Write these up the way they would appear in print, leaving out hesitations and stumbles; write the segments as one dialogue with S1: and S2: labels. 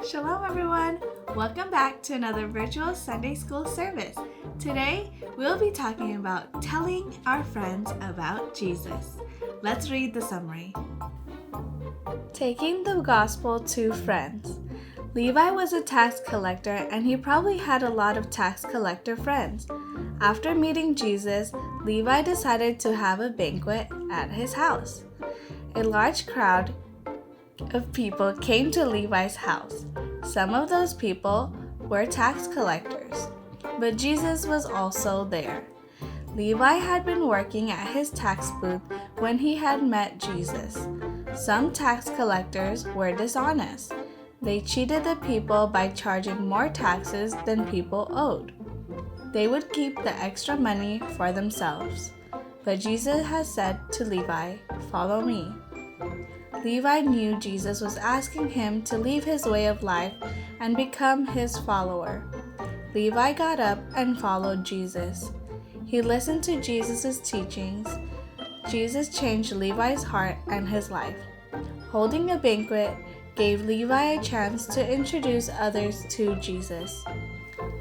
S1: Shalom everyone! Welcome back to another virtual Sunday school service. Today, we'll be talking about telling our friends about Jesus. Let's read the summary. Taking the gospel to friends. Levi was a tax collector and he probably had a lot of tax collector friends. After meeting Jesus, Levi decided to have a banquet at his house. A large crowd of people came to Levi's house. Some of those people were tax collectors, but Jesus was also there. Levi had been working at his tax booth when he had met Jesus. Some tax collectors were dishonest. They cheated the people by charging more taxes than people owed. They would keep the extra money for themselves. But Jesus had said to Levi, "Follow me." Levi knew Jesus was asking him to leave his way of life and become his follower. Levi got up and followed Jesus. He listened to Jesus' teachings. Jesus changed Levi's heart and his life. Holding a banquet gave Levi a chance to introduce others to Jesus.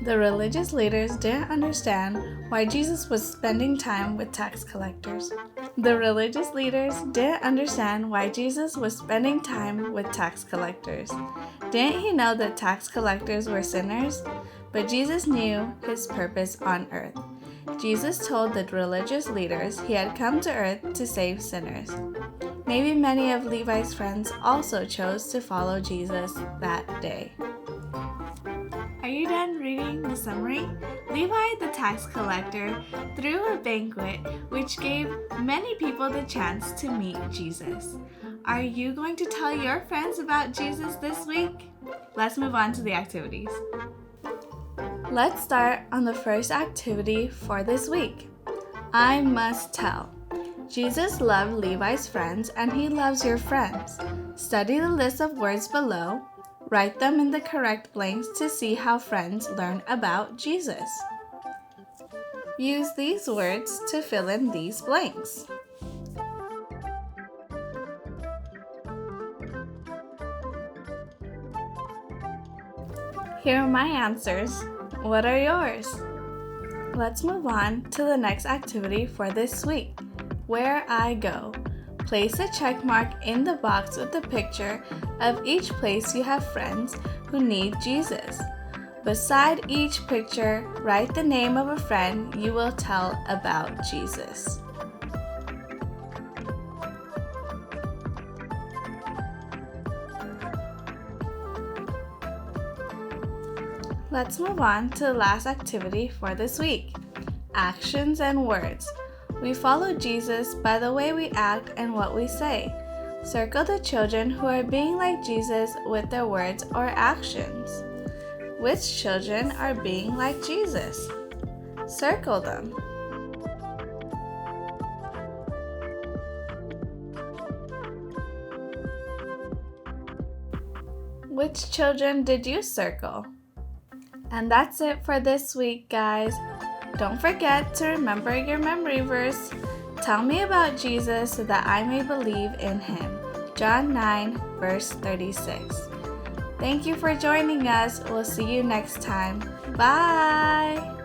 S1: The religious leaders didn't understand why Jesus was spending time with tax collectors. Didn't he know that tax collectors were sinners? But Jesus knew his purpose on earth. Jesus told the religious leaders he had come to earth to save sinners. Maybe many of Levi's friends also chose to follow Jesus that day. Are you done reading the summary? Levi the tax collector threw a banquet which gave many people the chance to meet Jesus. Are you going to tell your friends about Jesus this week? Let's move on to the activities. Let's start on the first activity for this week. I must tell. Jesus loved Levi's friends and he loves your friends. Study the list of words below. Write them in the correct blanks to see how friends learn about Jesus. Use these words to fill in these blanks. Here are my answers. What are yours? Let's move on to the next activity for this week. Where I go. Place a check mark in the box with a picture of each place you have friends who need Jesus. Beside each picture, write the name of a friend you will tell about Jesus. Let's move on to the last activity for this week. Actions and words. We follow Jesus by the way we act and what we say. Circle the children who are being like Jesus with their words or actions. Which children are being like Jesus? Circle them. Which children did you circle? And that's it for this week, guys. Don't forget to remember your memory verse. Tell me about Jesus so that I may believe in him. John 9, verse 36. Thank you for joining us. We'll see you next time. Bye!